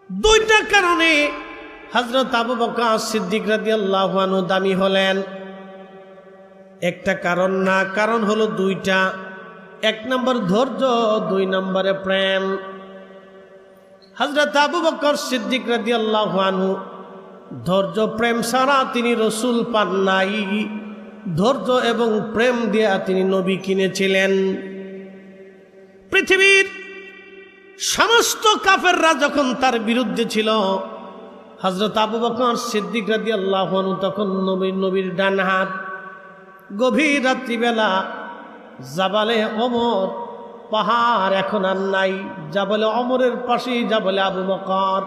দুইটা কারণে হযরত আবু বকর সিদ্দিক রাদিয়াল্লাহু আনহু দামি হলেন। একটা কারণ না, কারণ হলো দুইটা। এক নম্বর ধৈর্য, দুই নম্বরে প্রেম। হযরত আবু বকর সিদ্দিক রাদিয়াল্লাহু আনহু ধৈর্য প্রেম ছাড়া তিনি রসুল পান নাই। ধৈর্য এবং প্রেম দিয়া তিনি নবী কিনেছিলেন। পৃথিবীর সমস্ত কাফেররা যখন তার বিরুদ্ধে ছিল, হযরত আবু বকর সিদ্দিক রাদিয়াল্লাহু আনহু তখন নবীর ডান হাত। গভীর রাত্রিবেলা জাবালে ওমর, পাহাড় এখন আর নাই, জাবালে ওমরের পাশেই জাবালে আবু বকর।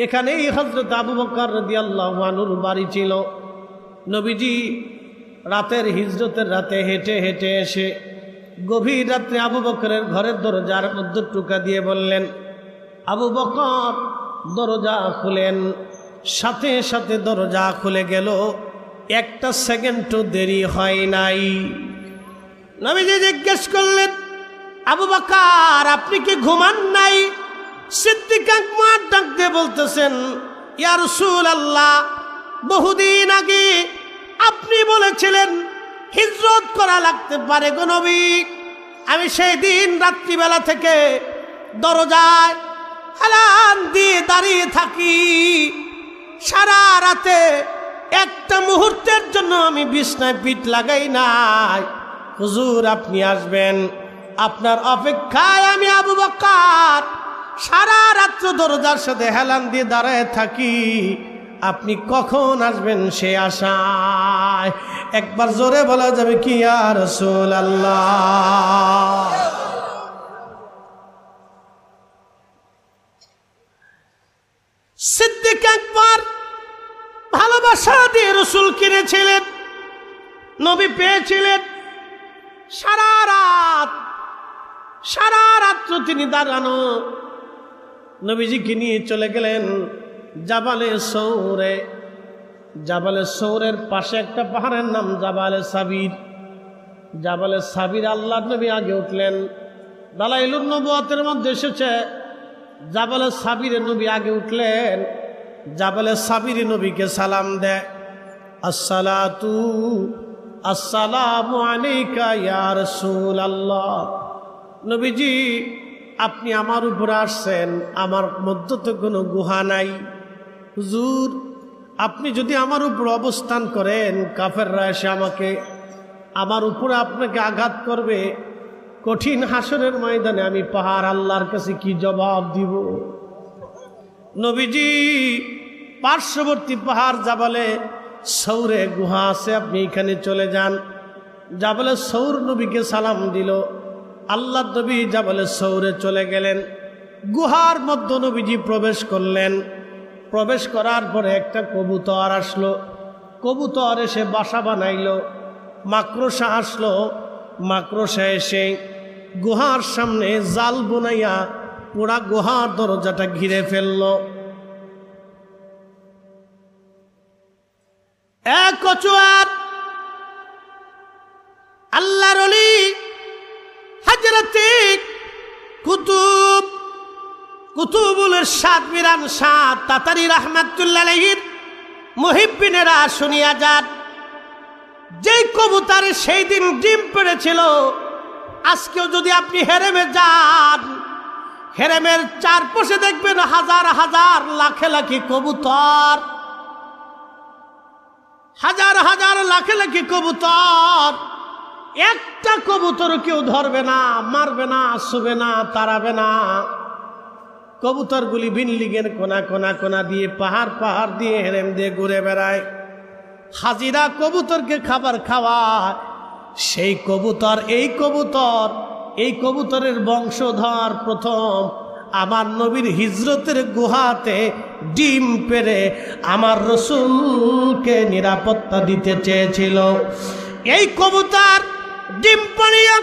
এখানেই হযরত আবু বকর রাদিয়াল্লাহু আনহুর বাড়ি ছিল। নবীজি রাতের হিজরতের রাতে হেঁটে হেঁটে এসে গভীর রাত্রে আবু বকরের ঘরের দরজার মধ্যে টোকা দিয়ে বললেন, আবু বকর দরজা খুলেন। সাথে সাথে দরজা খুলে গেল, একটা সেকেন্ডও দেরি হয় নাই। নবীজি জিজ্ঞেস করলেন, আবু বকর আপনি কি ঘুমান নাই? সিদ্দিক আকবর ডাক দিয়ে বলতেছেন, ইয়া রাসূলুল্লাহ, বহুদিন আগে আপনি বলেছিলেন হিজরত করা লাগতে পারে গো নবী। আমি সেই দিন রাত্রিবেলা থেকে দরজায় হেলান দিয়ে দাঁড়িয়ে থাকি। সারা রাতে একটা মুহূর্তের জন্য আমি বিছনায় পিঠ লাগাই নাই। হুজুর আপনি আসবেন, আপনার অপেক্ষায় আমি আবু বকর সারা রাত্র দরজার সাথে হেলান দিয়ে দাঁড়ায় থাকি। আপনি কখন আসবেন সে আশায়। একবার জোরে বলা যাবে কি ইয়া রাসূলুল্লাহ। সিদ্দিক আকবর ভালোবাসা দিয়ে রসুল কিনেছিলেন, নবী পেয়েছিলেন। সারা রাত্র তিনি দাঁড়ানো। নবীজিকে নিয়ে চলে গেলেন জাবালে সৌরে। জাবালে সৌরের পাশে একটা পাহাড়ের নাম জাবালে সাবির। জাবালে সাবির আল্লাহর নবী আগে উঠলেন। দালাইলুন নবুয়তের মধ্যে এসেছে জাবালে সাবিরে নবী আগে উঠলেন। জাবালে সাবিরে নবীকে সালাম দেয়, আসসালাতু আসসালামু আলাইকা ইয়া রাসূলুল্লাহ। নবীজি আপনি আমার উপরে আসছেন, আমার মধ্যে তো কোনো গুহা নাই। হুজুর আপনি যদি আমার উপর অবস্থান করেন, কাফেররা এসে আমার উপরে আপনাকে আঘাত করবে। কঠিন হাসরের ময়দানে আমি পাহাড় আল্লাহর কাছে কি জবাব দিব? নবীজি পার্শ্ববর্তী পাহাড় জাবালে সৌরে গুহা আছে, আপনি এখানে চলে যান। জাবালে সৌর নবীকে সালাম দিল। আল্লাহ নবী জাবালে সৌরে চলে গেলেন। গুহার মধ্যে নবীজি প্রবেশ করলেন। প্রবেশ করার পরে একটা কবুতর আসলো। কবুতর এসে বাসা বানাইল। মাকড়সা আসলো। মাকড়সা এসে গুহার সামনে জাল বুনাইয়া পুরা গুহার দরজাটা ঘিরে ফেলল। এক কচুয়ার আল্লাহর ওলি হযরতে কুতুবুল ইরশাদ মিরান শাহ তাতারি রাহমাতুল্লাহ আলাইহির মুহিব্বিনেরা শুনিয়া যান। যেই কবুতরে সেই দিন ডিম পেড়েছিল, আজকেও যদি আপনি হেরেমে যান, হেরেমের চারপাশে দেখবেন হাজার হাজার লাখে লাখে কবুতর, হাজার হাজার লাখে লাখে কবুতর। একটা কবুতর কেউ ধরবে না, মারবে না, ছুবে না, তাড়াবে না। কবুতরগুলি বিল্ডিংয়ের কোনা কোনা কোনা দিয়ে পাহাড় পাহাড় দিয়ে হেরেম দিয়ে ঘুরে বেড়ায়। হাজিরা কবুতরকে খাবার খাওয়ায়। সেই কবুতর এই কবুতরের বংশধর প্রথম আমার নবীর হিজরতের গুহাতে ডিম পেড়ে আমার রসুলকে নিরাপত্তা দিতে চেয়েছিল। এই কবুতর ডিম পাড়িয়া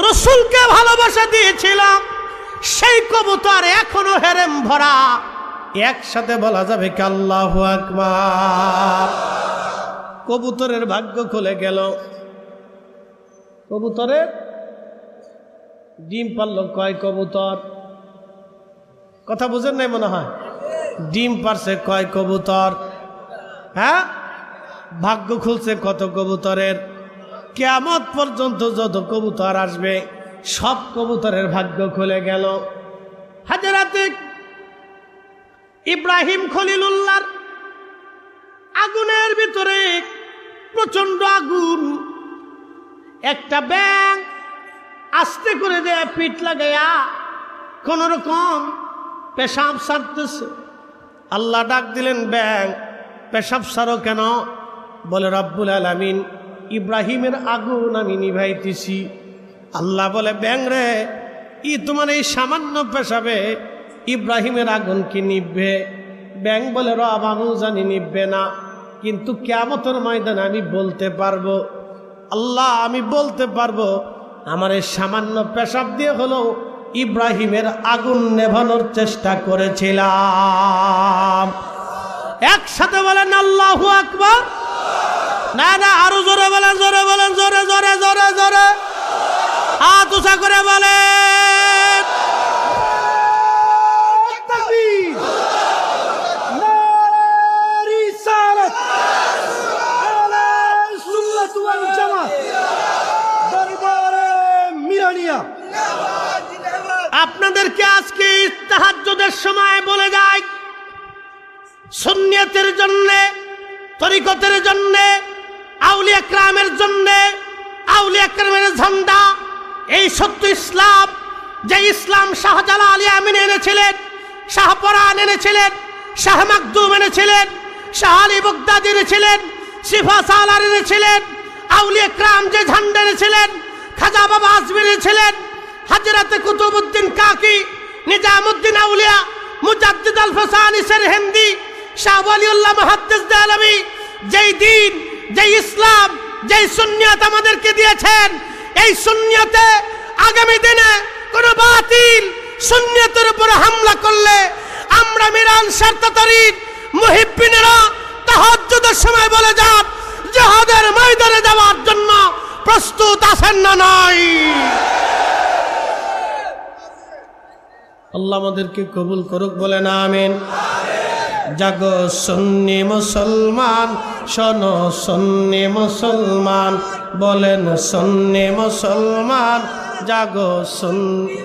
রসুলকে ভালোবাসা দিয়েছিল। সেই কবুতর এখনো হেরেম ভরা। একসাথে বলা যাবে কি আল্লাহু আকবার। কবুতরের ভাগ্য খুলে গেল। কবুতরের ডিম পারল কয় কবুতর? কথা বুঝেন নাই মনে হয়? ডিম পারছে কয় কবুতর? হ্যাঁ, ভাগ্য খুলছে কত কবুতরের? কিয়ামত পর্যন্ত যত কবুতর আসবে সব কবুতরের ভাগ্য খুলে গেল। হাজরাতে ইব্রাহিম খলিলুল্লাহর আগুনের ভিতরে প্রচন্ড আগুন, একটা ব্যাঙ আস্তে করে দেয়া পিঠ লাগাইয়া কোন রকম পেশাব সারতেছে। আল্লাহ ডাক দিলেন, ব্যাঙ পেশাব সারো কেন? বলে, রব্বুল আলামিন ইব্রাহিমের আগুন আমি নিভাইতেছি। আল্লাহ বলে, ব্যাঙ রে, তোমার এই সামান্য পেশাবে ইব্রাহিমের আগুন কি নিভবে? ব্যাঙ বলে, রব আমিও জানি নিভবে না, কিন্তু কিয়ামতের ময়দানে আমি বলতে পারবো। আল্লাহ, আমি বলতে পারবো আমার এই সামান্য পেশাব দিয়ে হলেও ইব্রাহিমের আগুন নেভানোর চেষ্টা করেছিলাম। একসাথে বলেন আল্লাহু আকবার। না না, আরো জোরে বলেন, জোরে বলেন, জোরে জোরে জোরে জোরে হাত উঁচা করে বলেন। আপনাদেরকে আজকে তাহাজ্জুদের সময় বলে যায়, সুন্নিয়তের জন্যে, তরিকতের জন্যে, আউলিয়া কেরামের জন্যে, আউলিয়া কেরামের ঝান্ডা, এই সত্য ইসলাম, যে ইসলাম শাহজালাল আমিন এনেছিলেন, শাহপরান এনেছিলেন, শাহ মাকদুম এনেছিলেন, শাহ আলী বাগদাদি এনেছিলেন, সিফা সালার এনেছিলেন, আউলিয়া কেরাম যে ঝান্ডা এনেছিলেন, খাজা বাবা আজমির এনেছিলেন, হযরত কুতুবউদ্দিন কাকি, নিজামউদ্দিন আউলিয়া, মুজাদ্দিদ আল ফসানি সেরহিন্দি, শাহ ওয়ালিউল্লাহ মুহাদ্দিস দেহলভী, যেই দিন, যেই ইসলাম, যেই সুন্নিয়ত আমাদেরকে দিয়েছেন, এই সুন্নিয়তে আগামী দিনে কোন বাতিল সুন্নিয়তের উপর হামলা করলে আমরা মিরান শারতাতারির মুহিব্বিনেরা তাহাজ্জুদের সময় বলে যান, জিহাদের ময়দানে যাওয়ার জন্য প্রস্তুত আছেন না নাই? আল্লাহ আমাদেরকে কবুল করুক, বলেন আমিন। জাগো সুন্নি মুসলমান, শোনো সুন্নি মুসলমান, বলেন সুন্নি মুসলমান, জাগো সুন্নি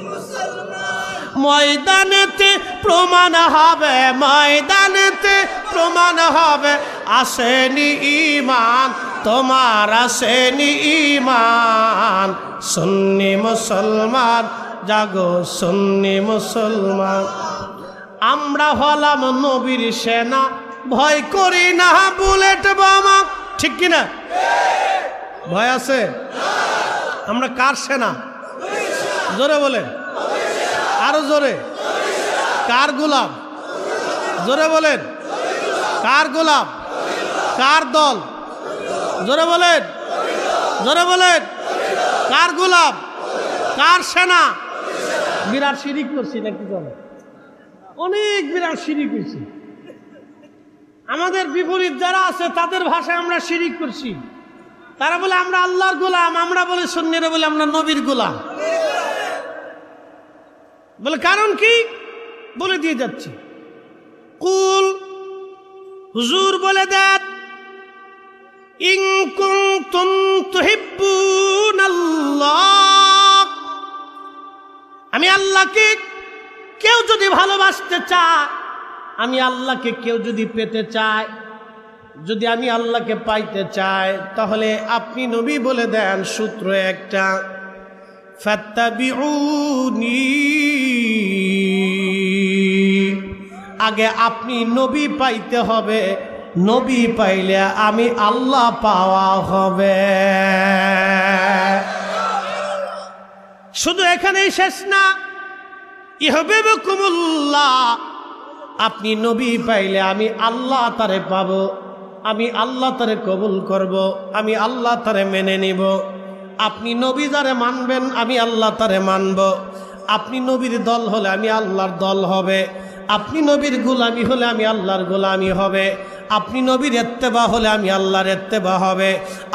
ময়দানেতে প্রমাণ হবে, ময়দানেতে প্রমাণ হবে, আসেনি ঈমান তোমার, আসেনি ঈমান। সুন্নি মুসলমান, জাগো সুন্নি মুসলমান। আমরা হলাম নবীর সেনা, ভয় করি না বুলেট বোমা, ঠিক কিনা? ভয় আছে? আমরা কার সেনা? জোরে বলেন, আরো জোরে। কার গোলাম? জোরে বলেন, কার গোলাম? কার দল? জোরে বলেন, জোরে বলেন, কার গোলাম? কার সেনা? বিরাট শিরিক করছি নাকি? চলে অনেক বিরাট শিরিক করছি। আমাদের বিপরীত যারা আছে তাদের ভাষায় আমরা শিরিক করছি। তারা বলে আমরা আল্লাহর গোলাম, আমরা বলে সুন্নিরা বলে আমরা নবীর গোলাম। বলে কারণ কি? বলে দিয়ে যাচ্ছে। কুল, হুজুর বলে দেন, ইন কুনতুম তুহিব্বুনাল্লাহ, আমি আল্লাহকে কেউ যদি ভালোবাসতে চায়, আমি আল্লাহকে কেউ যদি পেতে চায়, যদি আমি আল্লাহকে পাইতে চাই, তাহলে আপনি নবী বলে দেন সূত্র একটা, ফাত্তাবিউনি, আগে আপনি নবী পাইতে হবে, নবী পাইলে আমি আল্লাহ পাওয়া হবে। শুধু এখানেই শেষ না, ইহবিবকুমুল্লাহ, আপনি নবী পাইলে আমি আল্লাহ তারে পাবো, আমি আল্লাহ তারে কবুল করব, আমি আল্লাহ তারে মেনে নিব। আপনি নবী যারে মানবেন আমি আল্লাহ তারে মানব। আপনি নবীর দল হলে আমি আল্লাহর দল হবে, আপনি নবীর গোলামি হলে আমি আল্লাহর গোলামি হবে। আপনি নবীর ইত্তেবা হলে আমি আল্লাহর ইত্তেবা হবে,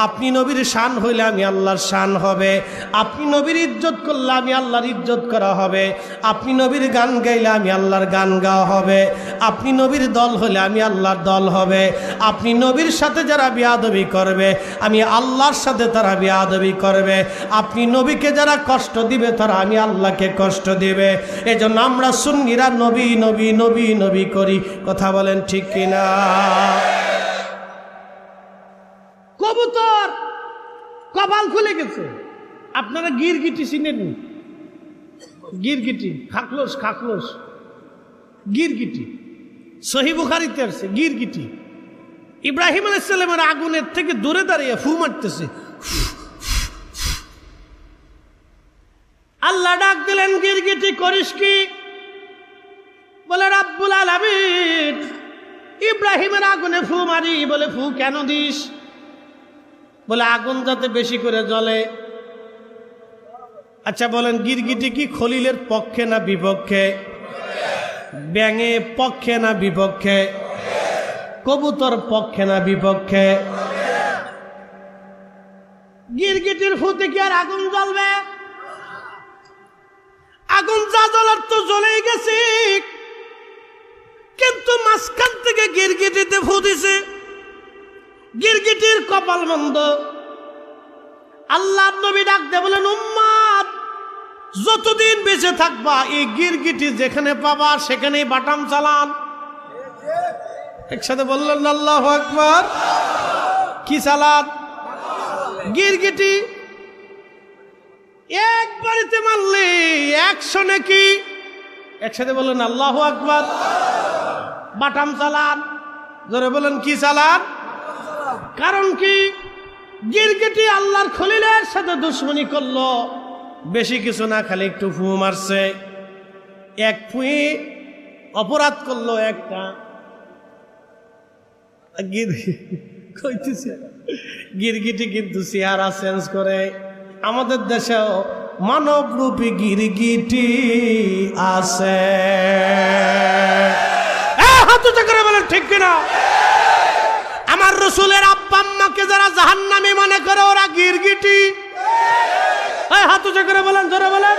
আপনি নবীর শান হইলে আমি আল্লাহর শান হবে, আপনি নবীর ইজ্জত করলে আমি আল্লাহর ইজ্জত করা হবে, আপনি নবীর গান গাইলে আমি আল্লাহর গান গাওয়া হবে, আপনি নবীর দল হলে আমি আল্লাহর দল হবে, আপনি নবীর সাথে যারা বিয়াদবি করবে আমি আল্লাহর সাথে তারা বিয়াদবি করবে, আপনি নবীকে যারা কষ্ট দিবে তারা আমি আল্লাহকে কষ্ট দিবে। এজন্য আমরা সুন্নিরা নবী নবী নবী নবী করি। কথা বলেন ঠিক কিনা? কবুতর কপাল খুলে গেছে। আপনারা গিরগিটি চিনেন? গিরগিটি, খাকলোস, খাকলোস, গিরগিটি সহিহ বুখারীতে আছে। গিরগিটি ইব্রাহিম আলাইহিস সালামের আগুনের থেকে দূরে দাঁড়িয়ে ফু মারতেছে। আল্লাহ ডাক দিলেন, গিরগিটি করিস কি? বলে রাব্বুল আলামিন ইব্রাহিমের আগুনে ফু মারি। বলে ফু কেন দিস? বলে আগুন যাতে বেশি করে জ্বলে। আচ্ছা বলেন, গিরগিটি কি খলিলের পক্ষে না বিপক্ষে? ব্যাঙে পক্ষে না বিপক্ষে? কবুতর পক্ষে না বিপক্ষে? গিরগিটির ফুতে কি আর আগুন জ্বলবে? আগুন যা জ্বলার তো জ্বলেই গেছে, কিন্তু মাঝখান থেকে গিরগিটিতে ফু দিছে। গিরগিটির কপাল মন্দ। আল্লাহর নবী ডাক দিয়ে বলেন, উম্মত যতদিন বেঁচে থাকবা এই গিরগিটি যেখানে পাবা সেখানেই বাটাম চালান। একসাথে বললেন আল্লাহু আকবার। কি চালান? গিরগিটি এক বাড়িতে মারলে 100 নাকি। একসাথে বললেন আল্লাহু আকবার। বাটাম চালান। জোরে বলেন কি চালান? কারণ কি? গিরগিটি আল্লাহর খলিলের সাথে দুশ্মনী করলো। বেশি কিছু না, খালি একটু ফু মারছে। এক ফুয়ে অপরাধ করলো একটা। গিরগিটি কিন্তু চেহারা চেঞ্জ করে। আমাদের দেশেও মানবরূপী গিরগিটি আছে। হাত উঁচু করে বলেন ঠিক কিনা? আমার রসুলের আব্বা আম্মাকে যারা জাহান্নামী মনে করে ওরা গিরগিটি। হাত উঁচু করে বলেন, জোরে বলেন,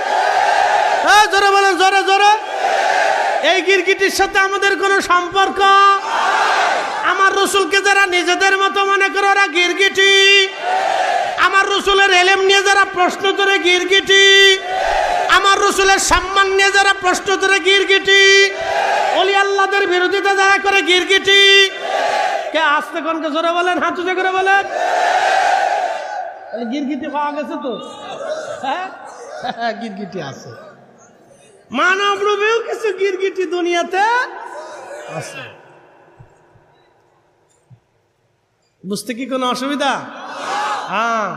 জোরে বলেন, জোরে জোরে। এই গিরগিটির সাথে আমাদের কোনো সম্পর্ক? আমার রসুলকে যারা নিজেদের মতো মনে করে ওরা গিরগিটি। আমার রসুলের এলেম নিয়ে যারা প্রশ্ন করে গিরগিটি। আমার রসুলের সম্মান নিয়ে যারা প্রশ্ন করে গিরগিটি। ওলি আল্লাহদের বিরোধিতা যারা করে গিরগিটি। কে আসতে কোনকে জোরে বলেন, হাত উঁচু করে বলেন। গিরগিটি পাওয়া গেছে তো? হ্যাঁ, গিরগিটি আছে। মানব রূপেও কিছু গিরগিটি দুনিয়াতে আছে। বুঝতে কি কোনো অসুবিধা? হ্যাঁ,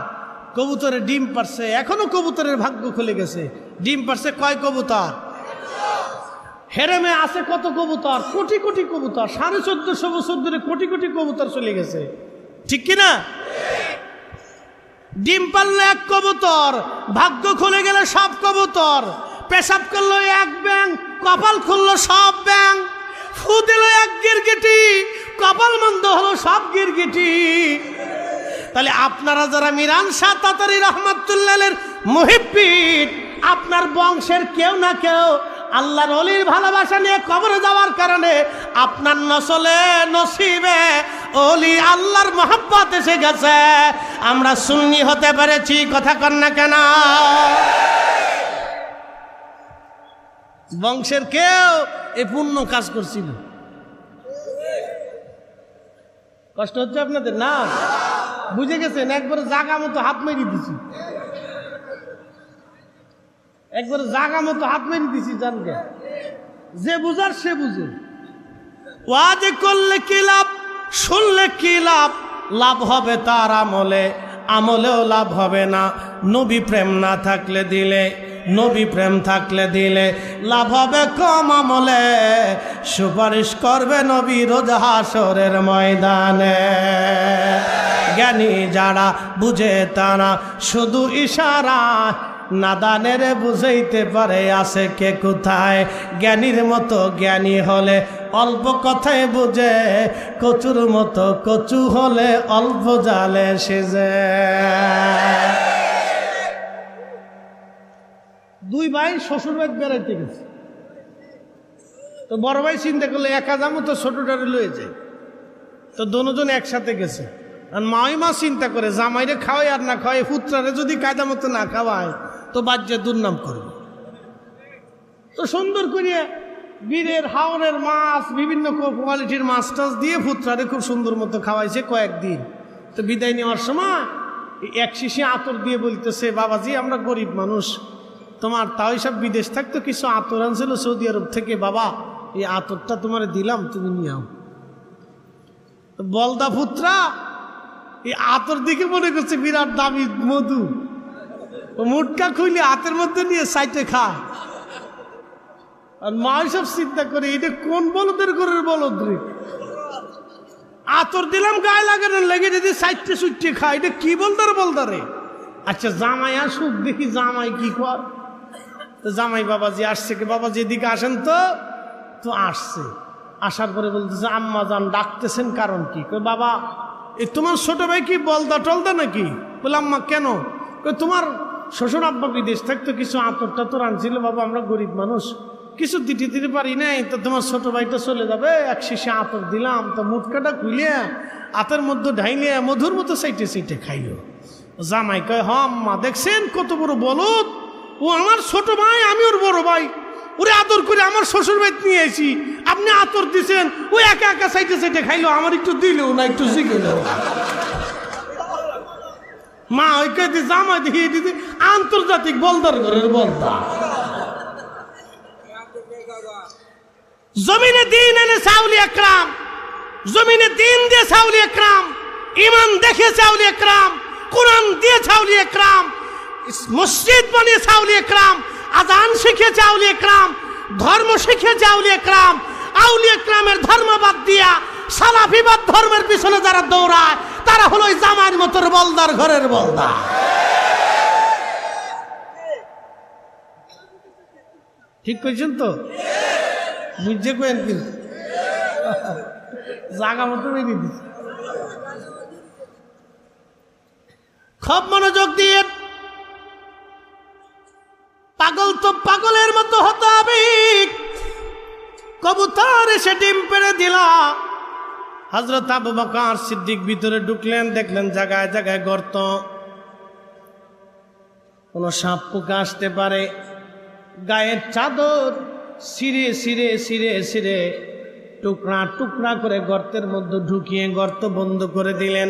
কবুতরের ডিম পারছে। এখনো কবুতরের ভাগ্য খুলে গেছে। ডিম পারছে কয় কবুতর? হেরেমে আছে কত কবুতর? কোটি কোটি কবুতর। 1450 বছর ধরে কোটি কোটি কবুতর চলে গেছে। ঠিক কিনা? ডিম পারলে এক কবুতর, ভাগ্য খুলে গেলে সব কবুতর। পেশাব করলো এক ব্যাং, কপাল খুললো সব ব্যাং। ফু দিল এক গিরগিটি, কপাল মন্দ হলো সব গিরগিটি। তাহলে আপনারা যারা মিরান শাহ তাতারী রহমাতুল্লাহের মুহিব্বিন, আপনার বংশের কেউ না কেউ আল্লাহর ওলির ভালোবাসা নিয়ে কবরে যাওয়ার কারণে আপনার নসলে নসিবে ওলি আল্লাহর মহব্বত এসে গেছে। আমরা সুন্নি হতে পেরেছি। কথা কন না কেন? বংশের কেউ এই পুণ্য কাজ করছিল। কষ্ট হচ্ছে আপনাদের না? বুঝে গেছেন? একবার জাগা মতো হাত মেরে দিছি, একবার জাগা মতো হাত মেরে দিছি। জানবে যে বুঝার সে বুঝে। ওয়াজ করলে কি লাভ, শুনলে কি লাভ? লাভ হবে তার আমলে, আমলেও লাভ হবে না। নবী প্রেম না থাকলে দিলে, নবী প্রেম থাকলে দিলে লাভ হবে কম আমলে। সুপারিশ করবে নবী রোজ হাসরের ময়দানে। জ্ঞানী যারা বুঝে তারা শুধু ইশারা, নাদানের বুঝাইতে পারে আছে কে কোথায়। জ্ঞানীর মতো জ্ঞানী হলে অল্প কথায় বুঝে, কচুর মতো কচু হলে অল্প জালে সেজে। দুই ভাই শ্বশুর বাড়ি বেড়াইতে গেছে, তো বড় ভাই চিন্তা করলে একা যাবো তো ছোটটারে লয়ে যায়, তো দুজন একসাথে গেছে। আর মা চিন্তা করে জামাইরে খাওয়াই আর না খাওয়াই, পুত্রারে যদি কায়দা মতো না খাওয়ায় তো বাজ্যে দুর্নাম করবে। তো সুন্দর করিয়া বীরের হাওরের মাছ, বিভিন্ন কোয়ালিটির মাছ টাছ দিয়ে পুত্রারে খুব সুন্দর মতো খাওয়াইছে কয়েকদিন। তো বিদায় নেওয়ার সময় এক শিশি আতর দিয়ে বলতেছে, বাবাজি আমরা গরিব মানুষ, তোমার তাও সব বিদেশ থাকতো কিছু আতর আনছিল সৌদি আরব থেকে, বাবা এই আতরটা তোমার দিলাম, তুমি নিয়ে আও। বলদা পুত্রা এই আতর দিকে মনে করছে বিরাট দামি মধু, ও মুটকা খুলে হাতের মধ্যে নিয়ে সাইটে খায়। আর মা সব চিন্তা করে এটা কোন বলদের ঘরের বলদ রে, আতর দিলাম গায়ে লাগানোর লেগে যদি সাইটে সুইটে খায়, এটা কি বলদারে। আচ্ছা জামাই আসুক দেখি জামাই কি কর। তো জামাই বাবাজি আসছে, কি বাবাজি এদিকে আসেন তো। তো আসছে, আসার পরে বলতেছে আম্মা জান ডাকতেছেন কারণ কি? বাবা এই তোমার ছোট ভাই কি বলদা টলদা নাকি? বলে আম্মা কেন? তোমার শ্বশুর আব্বা বিদেশ থাকতো কিছু আতর টাতর আনছিল, বাবা আমরা গরিব মানুষ কিছু দিতে পারি নাই, তো তোমার ছোট ভাইটা চলে যাবে, এক শিশে আতর দিলাম, তো মুটকাটা খুলে আতের মধ্যে ঢাইলে মধুর মতো সাইটে খাইও। জামাই কয় হ আম্মা দেখছেন কত বড় বলদ, ও আমার ছোট ভাই আমি ওর বড় ভাই, ওরে আদর করে আমার শ্বশুর বাড়ি নিয়ে এসি, আপনি আতর দিছেন, ও একা একা সাইটে খাইলো, আমার একটু দিলেও না, একটু শিখেল। মা ওই কে জামাই দেখিয়ে দিতে আন্তর্জাতিক বলদার ঘরের বলদা। জমিনে দিন এনে সাউলি একরাম, জমিনে দিন দিয়ে সাউলি একরাম, ইমান দেখে সাউলি একরাম, কোরআন দিয়ে সাউলি একরাম, মসজিদ বানিয়ে সাউলি একরাম, আজান শিখে চাউলি একরাম, ধর্ম শিখে চাউলি একরাম। আউলি একরামের ধর্মবাদ দিয়া সালাফিবাদ ধর্মের পিছনে যারা দৌড়ায় তারা হলো জামার মতোর বলদার ঘরের বলদা। ঠিক কইছেন তো? বুঝছে কেন কিন্তু জাগা মতো বেরিয়ে দিচ্ছে। খুব মনোযোগ দিয়ে, পাগল তো পাগলের মতো হতে হবে। কবুতর এসে ডিম পেড়ে দিল। হযরত আবু বকর সিদ্দিক ভিতরে ঢুকলেন, দেখলেন জায়গায় জায়গায় গর্ত, কোন সাপ পোকা আসতে পারে। গায়ের চাদর ছিঁড়ে ছিঁড়ে ছিঁড়ে ছিঁড়ে টুকরা টুকরা করে গর্তের মধ্যে ঢুকিয়ে গর্ত বন্ধ করে দিলেন।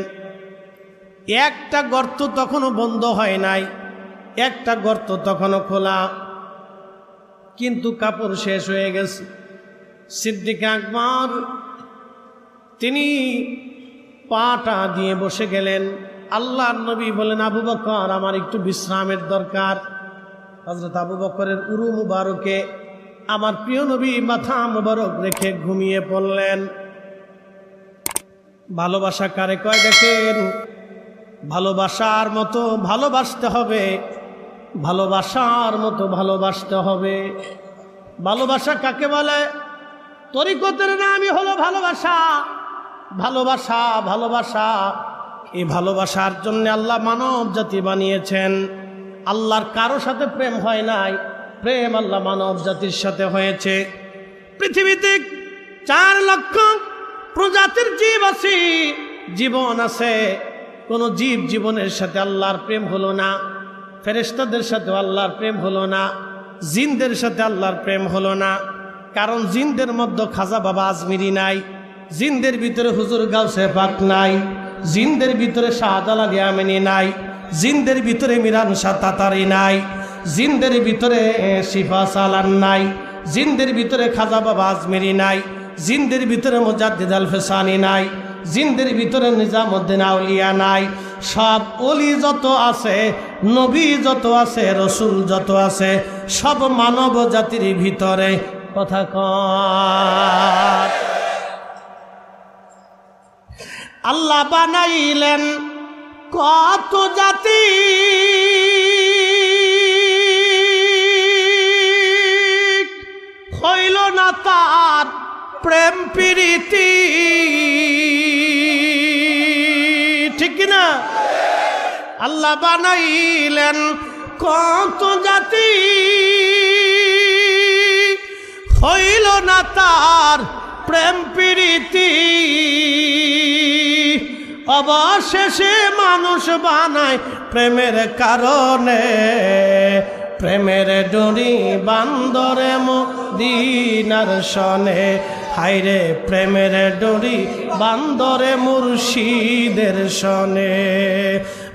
একটা গর্ত তখনও বন্ধ হয় নাই, একটা গর্ত তখনও খোলা, কিন্তু কাপড় শেষ হয়ে গেছে। সিদ্দিক আকবর তিনি পাটা দিয়ে বসে গেলেন। আল্লাহর নবী বলেন, আবু বকর আমার একটু বিশ্রামের দরকার। হযরত আবু বকরের উরু মুবারকে আমার প্রিয় নবী মাথা মুবারক রেখে ঘুমিয়ে পড়লেন। ভালোবাসা কারে কয় দেখেন, ভালোবাসার মতো ভালোবাসতে হবে, ভালোবাসার মতো ভালোবাসতে হবে। ভালোবাসা কাকে বলে? তরিকতের নামই হলো ভালোবাসা। ভালোবাসা ভালোবাসা এই ভালোবাসার জন্য আল্লাহ মানব জাতি বানিয়েছেন। আল্লাহর কারো সাথে প্রেম হয় নাই, প্রেম আল্লাহ মানব জাতির সাথে হয়েছে। পৃথিবীতে 4 লক্ষ প্রজাতির জীব আছে, জীবন আছে। কোন জীব জীবনের সাথে আল্লাহর প্রেম হলো না। ফেরেশতাদের সাথে আল্লাহর প্রেম হলো না, জিনদের সাথে আল্লাহর প্রেম হলো না। কারণ জিনদের মধ্যে খাজা বাবা আজমিরি নাই, জিনদের ভিতরে হুজুর গাউসে পাক নাই, জিনদের ভিতরে শাহজালাল ইয়ামানি নাই, জিনদের ভিতরে মিরান শাহ তাতারি নাই, জিনদের ভিতরে শিফা সালান নাই, জিনদের ভিতরে খাজা বাবা আজমিরি নাই, জিনদের ভিতরে মুজাদ্দিদ আল ফেসানি নাই, জিনদের ভিতরে নিজামউদ্দিন আউলিয়া নাই। সব ওলি যত আছে, নবী যত আছে, রসুল যত আছে, সব মানব জাতির ভিতরে। কথা কয় আল্লাহ বানাইলেন কত জাতি, হইল না তার প্রেম প্রীতি, ঠিক না? আল্লাহ বানাইলেন কত জাতি, হইল না তার প্রেম প্রীতি, অবশেষে মানুষ বানায় প্রেমের কারণে, প্রেমের ডোরি বান্দরে মদিনার শনে, হায়রে প্রেমের ডোরি বান্দরে মুর্শিদের শনে,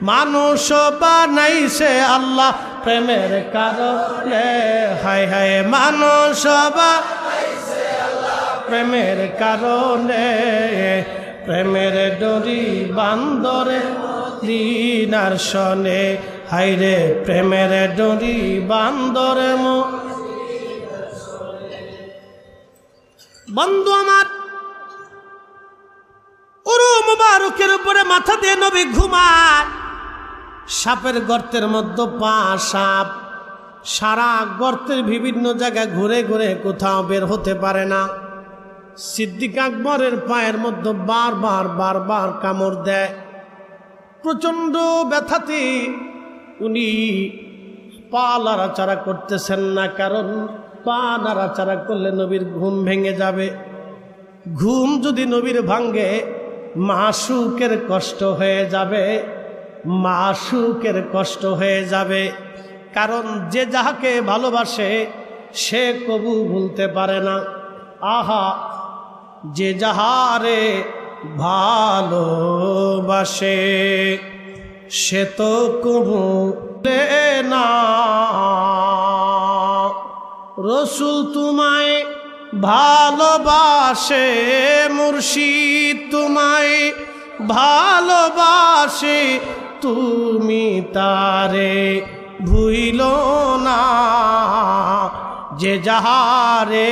মানুষ বানাইছে আল্লাহ প্রেমের কারণে, হায় হায় মানুষ বানাইছে আল্লাহ প্রেমের কারণে, প্রেমের ডোরি বান্দরে মদিনার শনে, হায়রে প্রেমের ডোরি বান্দরে বন্ধু আমার, উরু মুবারকের উপরে মাথা দিয়ে নবী ঘুমায়, সাপের গর্তের মধ্যে পা সাপ, সারা গর্তের বিভিন্ন জায়গায় ঘুরে ঘুরে কোথাও বের হতে পারে না। সিদ্দিক আকবরের পায়ের মধ্যে বারবার বারবার কামড় দেয়, প্রচন্ড ব্যথাতে উনি পা নাড়াচাড়া করতেছেন না, কারণ পা নাড়াচাড়া করলে নবীর ঘুম ভেঙে যাবে। ঘুম যদি নবীর ভাঙ্গে মাসুকের কষ্ট হয়ে যাবে, মাসুকের কষ্ট হয়ে যাবে, কারণ যে যাহাকে ভালোবাসে সে কবু ভুলতে পারে না। আহা, যে যাহারে ভালোবাসে সে তো কবু ভুলে না। রসুল তোমায় ভালোবাসে, মুর্শিদ তোমায় ভালোবাসে, তুমি তারে ভুইল না। যে যাহারে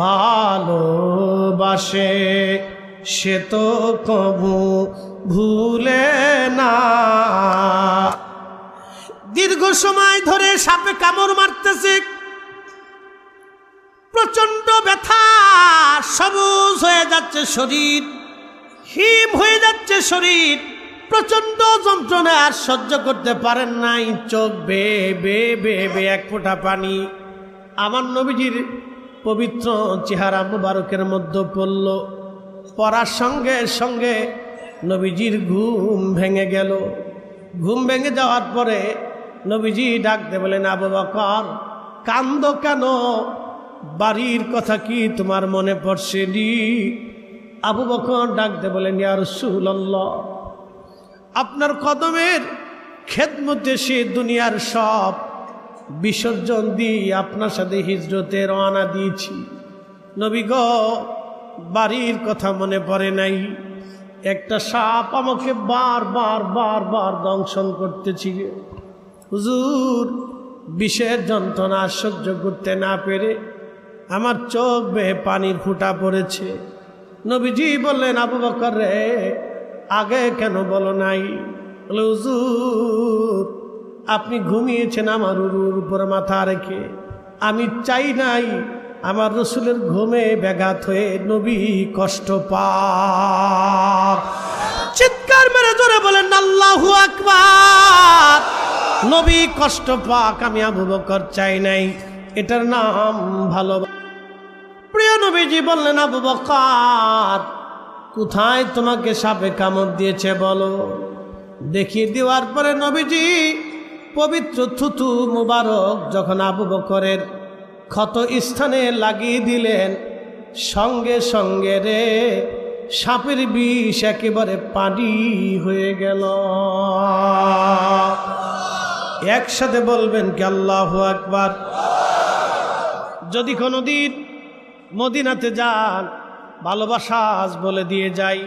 ভালোবাসে সে তো কবু ভুলে না। দীর্ঘ সময় ধরে সাপে কামড় মারতেছে, প্রচন্ড ব্যথা, সবুজ হয়ে যাচ্ছে শরীর, হিম হয়ে যাচ্ছে শরীর, প্রচন্ড যন্ত্রণা আর সহ্য করতে পারেন নাই, চোখ বেয়ে বেয়ে বেয়ে বেয়ে এক ফোঁটা পানি আমার নবীজির পবিত্র চেহারা মুবারকের মধ্যে পড়ল। পড়ার সঙ্গে সঙ্গে নবীজির ঘুম ভেঙে গেল। ঘুম ভেঙে যাওয়ার পরে নবীজি ডাকতে বলেন, আবু বকর কান্দো কেন? বাড়ির কথা কি তোমার মনে পড়ছে নি? আবু বকর ডাকতে বলেন, ইয়া রাসূলুল্লাহ, আপনার কদমের খেদমতে সে দুনিয়ার সব বিসর্জন দিয়ে আপনার সাথে হিজরতে রওনা দিয়েছি। নবী গো, বাড়ির কথা মনে পড়ে নাই, একটা সাপ আমাকে বারবার বারবার দংশন করতেছি। হুজুর, বিষের যন্ত্রণা সহ্য করতে না পেরে আমার চোখ বেয়ে পানির ফুঁটা পড়েছে। নবীজি বললেন, আবু বকর রে, আগে কেন বলো নাই? বলে, হুজুর আপনি ঘুমিয়েছেন আমার উরুর উপর মাথা রেখে, আমি চাই নাই আমার রসুলের ঘুমে ব্যাঘাত হয়ে নবী কষ্ট পাক। চিৎকার মেরে জোরে বলেন আল্লাহু আকবার। নবী কষ্ট পাক আমি আবু বকর চাই নাই, এটার নাম ভালোবাসা। প্রিয় নবীজি বললেন, আবু বকর কোথায় তোমাকে সাপে কামড় দিয়েছে বলো। দেখিয়ে দেওয়ার পরে নবীজি পবিত্র থুতু মুবারক যখন আবু বকরের ক্ষত স্থানে লাগিয়ে দিলেন, সঙ্গে সঙ্গে রে সাপের বিষ একেবারে পানি হয়ে গেল। একসাথে বলবেন কি আল্লাহু আকবার। যদি কোনোদিন মদিনাতে যান, ভালোবাসা আজ বলে দিয়ে যাই,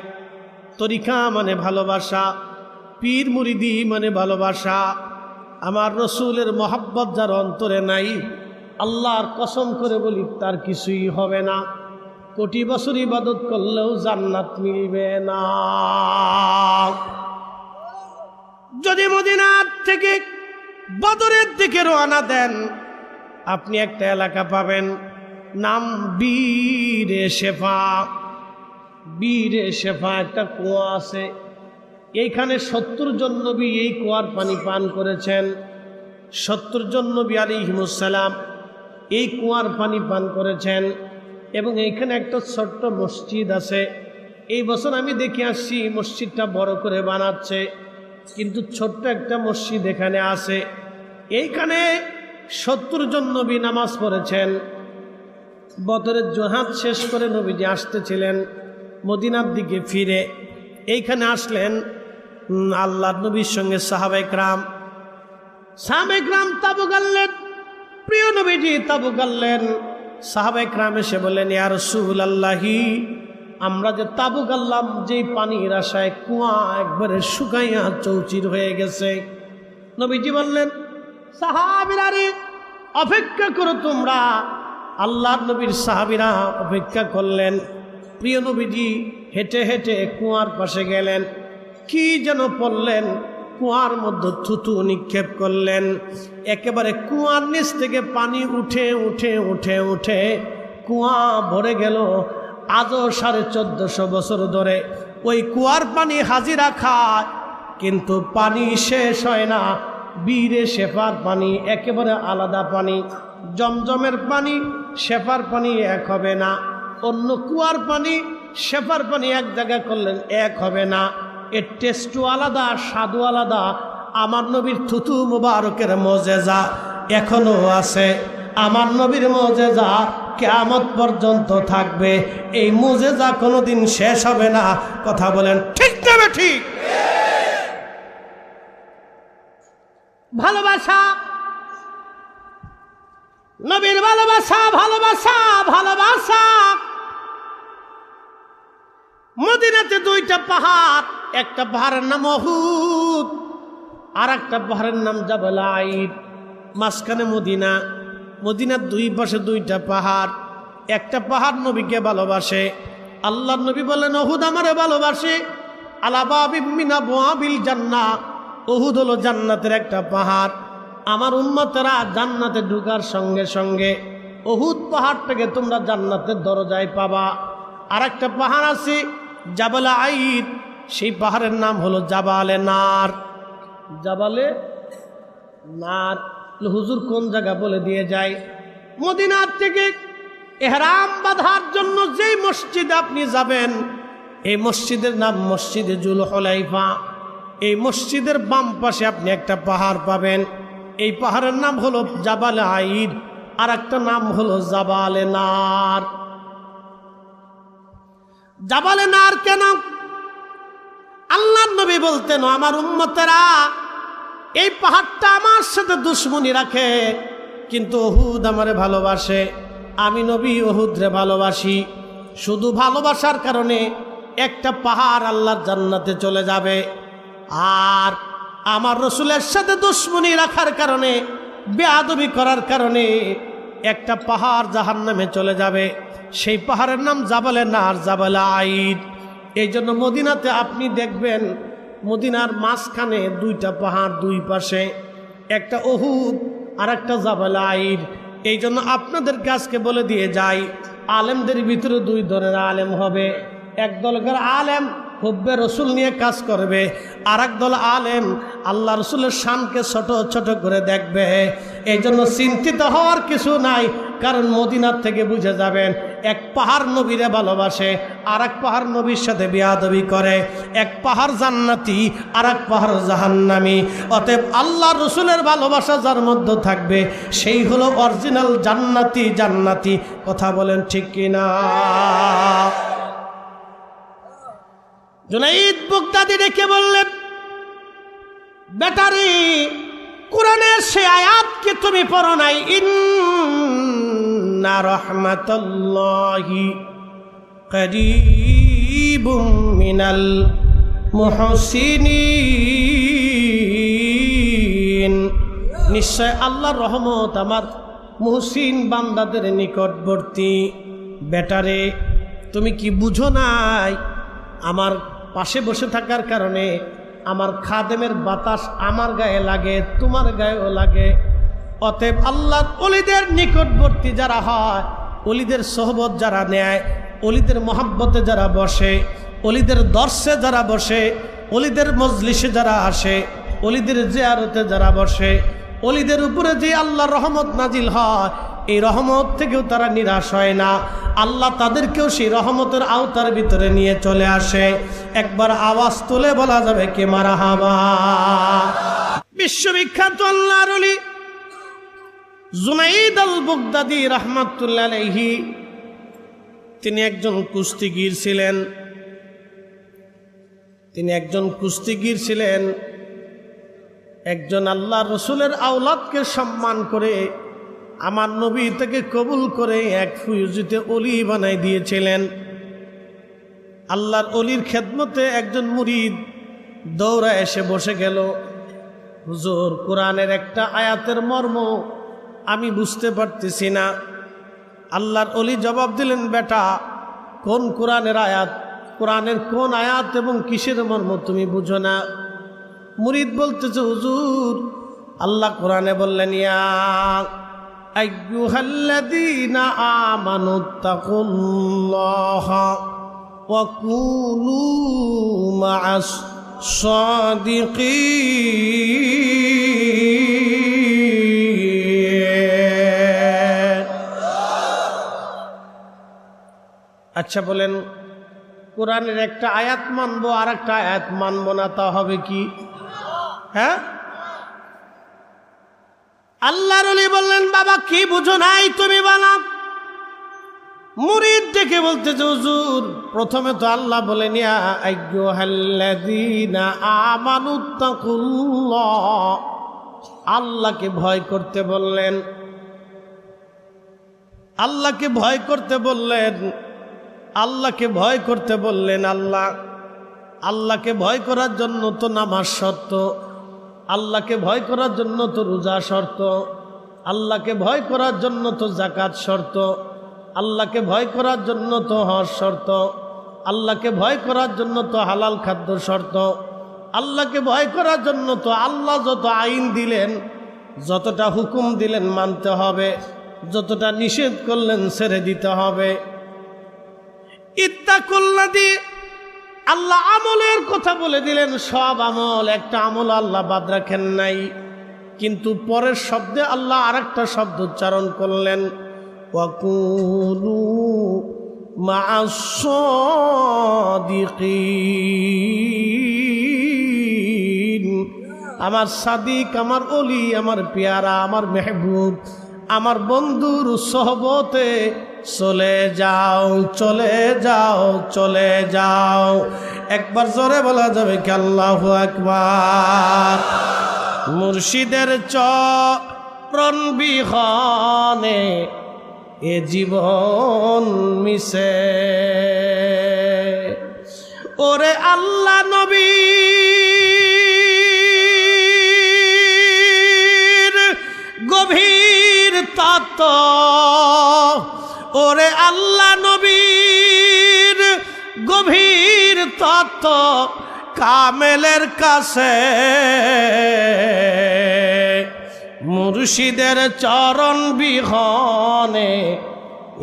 তরিকা মানে ভালোবাসা, পীর মুরিদি মানে ভালোবাসা। আমার রসুলের মহাব্বত যার অন্তরে নাই, আল্লাহর কসম করে বলি তার কিছুই হবে না। কোটি বছর ইবাদত করলেও জান্নাত মিলবে না। যদি মদিনার থেকে বদরের দিকে রওনা দেন, আপনি একটা এলাকা পাবেন, নাম বীরে শেফা। বীরে শেফা একটা কুয়া আছে, এইখানে 70 জন নবী এই কুয়ার পানি পান করেছেন। 70 জন নবী আলাইহিমুস সালাম এই কুয়ার পানি পান করেছেন। এবং এইখানে একটা ছোট্ট মসজিদ আছে। এই বছর আমি দেখে আসছি মসজিদটা বড় করে বানাচ্ছে, কিন্তু ছোট্ট একটা মসজিদ এখানে আছে। এইখানে 70 জন নবী নামাজ পড়েছেন। বদরের জহাদ শেষ করে নবীজি আসতেছিলেন মদিনার দিকে ফিরে, এইখানে আসলেন আল্লাহর নবীর সঙ্গে সাহাবায়ে কেরাম তাবু গাড়লেন। প্রিয় নবীজি তাবু গাড়লেন। সাহাবায়ে কেরাম এসে বললেন, ইয়া রাসূলুল্লাহি, আমরা যে তাবু গাড়লাম, যেই পানির আশায় কুয়া একবারে শুকাইয়া চৌচির হয়ে গেছে। নবীজি বললেন, সাহাবীরা রে, অপেক্ষা করো তোমরা। আল্লাহর নবীর সাহাবীরা অপেক্ষা করলেন। প্রিয় নবীজি হেঁটে হেঁটে কুয়ার পাশে গেলেন, কি যেন পড়লেন, কুয়ার মধ্যে থুতু নিক্ষেপ করলেন। একেবারে কুয়ার নিচ থেকে পানি উঠে উঠে উঠে উঠে কুয়া ভরে গেল। আজও 1450 বছর ধরে ওই কুয়ার পানি হাজিরা খায়, কিন্তু পানি শেষ হয় না। বীরে শেফার পানি একেবারে আলাদা পানি। জমজমের পানি শেফার পানি এক হবে না। অন্য কুয়ার পানি শেফার পানি এক জায়গায় করলেন এক হবে না। এর টেস্টও আলাদা, স্বাদও আলাদা। আমার নবীর থুতু মুবারকের মুজিজা এখনো আছে। আমার নবীর মুজিজা কিয়ামত পর্যন্ত থাকবে। এই মুজিজা কোনোদিন শেষ হবে না। কথা বলেন ঠিক না ঠিক? ভালোবাসা, নবীর ভালোবাসা, ভালোবাসা, ভালোবাসা। মদিনাতে 2টা পাহাড়, একটা পাহাড়ের নাম উহুদ, আর একটা পাহাড়ের নাম জাবাল আইদ। মাঝখানে মদিনা। মদিনার 2 পাশে 2টা পাহাড়। একটা পাহাড় নবীকে ভালোবাসে। আল্লাহর নবী বলেন, উহুদ আমারে ভালোবাসে। আলা বাবিম মিন আবওয়াবিল জান্নাহ, উহুদ হলো জান্নাতের একটা পাহাড়। আমার উম্মতেরা জান্নাতে ঢোকার সঙ্গে সঙ্গে উহুদ পাহাড়টাকে তোমরা জান্নাতের দরজায় পাবা। আর একটা পাহাড় আছে জাবাল আইদ, সেই পাহাড়ের নাম হলো জাবালে নার। জাবালে নার। হুজুর কোন জায়গা বলে দিয়ে যায়? মদিনার থেকে ইহরাম বাঁধার জন্য যেই মসজিদে আপনি যাবেন, এই মসজিদের নাম মসজিদে জুলহুলাইফা। এই মসজিদের বাম পাশে আপনি একটা পাহাড় পাবেন। এই পাহাড়ের নাম হলো জাবালে আইদ, আর একটা নাম হলো জাবালে নার। জাবালে নার কেন? আল্লাহর নবী বলতেন, আমার উম্মতেরা এই পাহাড়টা আমার সাথে দুশ্মনী রাখে, কিন্তু উহুদ আমারে ভালোবাসে। আমি নবী উহুদরে ভালোবাসি। শুধু ভালোবাসার কারণে একটা পাহাড় আল্লাহর জান্নাতে চলে যাবে, আর আমার রসুলের সাথে দুশ্মনী রাখার কারণে, বেয়াদবি করার কারণে একটা পাহাড় জাহান্নামে চলে যাবে। সেই পাহাড়ের নাম জাবালে নার, জাবালে আইদ। এই জন্য মদিনাতে আপনি দেখবেন মদিনার মাঝখানে 2টা পাহাড়, 2 পাশে একটা উহুদ আর একটা জাবালে আইদ। এই জন্য আপনাদের কাছকে বলে দিয়ে যাই, আলেমদের ভিতরে 2 ধরনের আলেম হবে। এক দলকার আলেম হুব্বে রসুল নিয়ে কাজ করবে, আর এক দল আলেম আল্লাহ রসুলের শানকে ছোট ছোট করে দেখবে। এই জন্য চিন্তিত হওয়ার কিছু নাই, কারণ মদিনার থেকে বুঝে যাবেন এক পাহাড় নবীরে ভালোবাসে, আর এক পাহাড় নবীর সাথে বিয়াদবি করে। এক পাহাড় জান্নাতি, আর এক পাহাড় জাহান্নামী। অতএব আল্লাহ রসুলের ভালোবাসা যার মধ্যে থাকবে, সেই হলো অরিজিনাল জান্নাতি। জান্নাতি। কথা বলেন ঠিক কিনা? জুনাইদ বাগদাদি রেখে বললেন, বেটারি, কোরআনের সে আয়াতকে তুমি পড়ো নাই, ইন্না রাহমাতাল্লাহি করিবুম মিনাল মুহসিনিন। নিশ্চয় আল্লাহর রহমত আমার মুহসিন বান্দাদের নিকটবর্তী। বেটারে, তুমি কি বুঝো নাই? আমার পাশে বসে থাকার কারণে আমার খাদেমের বাতাস আমার গায়ে লাগে, তোমার গায়েও লাগে। অতএব আল্লাহর ওলিদের নিকটবর্তী যারা হয়, অলিদের সোহবত যারা নেয়, অলিদের মহাব্বতে যারা বসে, অলিদের দর্শে যারা বসে, অলিদের মজলিসে যারা আসে, অলিদের জিয়ারতে যারা বসে, অলিদের উপরে যে আল্লাহর রহমত নাজিল হয়, এই রহমত থেকেও তারা নিরাশ হয় না। আল্লাহ তাদেরকেও সেই রহমতের আওতার ভিতরে নিয়ে চলে আসে। একবার আওয়াজ তুলে বলা যাবে কে মারহাবা। বিশ্ববিখ্যাত আল্লাহর ওলি জুনাইদ আল বাগদাদি রাহমাতুল্লাহ আলাইহি, তিনি একজন কুস্তিগীর ছিলেন। একজন আল্লাহ রসুলের আওলাদকে সম্মান করে আমার নবী থেকে কবুল করে এক ফুয়ুজিতে অলি বানাই দিয়েছিলেন। আল্লাহর অলির খেদমতে একজন মুরিদ দৌড়া এসে বসে গেল, হুজুর কোরআনের একটা আয়াতের মর্ম আমি বুঝতে পারতেছি না। আল্লাহর অলি জবাব দিলেন, বেটা কোন কোরআনের আয়াত, কোরআনের কোন আয়াত এবং কিসের মর্ম তুমি বুঝো না? মুরিদ বলতেছে, হুজুর আল্লাহ কোরআনে বললেন, ইয়া আইয়ুহাল্লাযীনা আমানুত্তাকুল্লাহা ওয়া কুনু মা'আস সাদিকিন। আচ্ছা বলেন, কোরআনের একটা আয়াত মানবো আর একটা আয়াত মানবো না, তা হবে কি? হ্যাঁ, আল্লাহর ওলি বললেন, বাবা কি বুঝো নাই তুমি বানাও। মুরিদ ডেকে বলতেছে, হুজুর প্রথমে তো আল্লাহ বলেন ইয়া আইয়ুহাল্লাযীনা আমানুত্তাকুল্লাহ, আল্লাহকে ভয় করতে বললেন, আল্লাহকে ভয় করতে বললেন, আল্লাহকে ভয় করতে বললেন। আল্লাহকে ভয় করার জন্য তো নামাজ শর্ত, আল্লাহকে ভয় করার জন্য তো রোজা শর্ত, আল্লাহকে ভয় করার জন্য তো যাকাত শর্ত, আল্লাহকে ভয় করার জন্য তো হজ শর্ত, আল্লাহকে ভয় করার জন্য তো হালাল খাদ্য শর্ত, আল্লাহকে ভয় করার জন্য তো আল্লাহ যত আইন দিলেন, যতটা হুকুম দিলেন মানতে হবে, যতটা নিষেধ করলেন ছেড়ে দিতে হবে। ইত্তাকুল্লাহ দিয়ে আল্লাহ আমলের কথা বলে দিলেন, সব আমল, একটা আমল আল্লাহ বাদ রাখেন নাই। কিন্তু পরের শব্দে আল্লাহ আরেকটা শব্দ উচ্চারণ করলেন, ওয়াকুনু মা'আস সাদিকিন। আমার সাদিক, আমার অলি, আমার পেয়ারা, আমার মেহবুব, আমার বন্ধুর সোহবতে চলে যাও, চলে যাও, চলে যাও। একবার জোরে বলা যাবে কি আল্লাহু আকবার। মুর্শিদের চরণ বিহনে এ জীবন মিশে, ওরে আল্লাহ নবীর গভীর তত্ত্ব, ওরে আল্লাহ নবীর গভীর তত্ত্ব কামেলের কাছে, মুর্শিদের চরণ বিহনে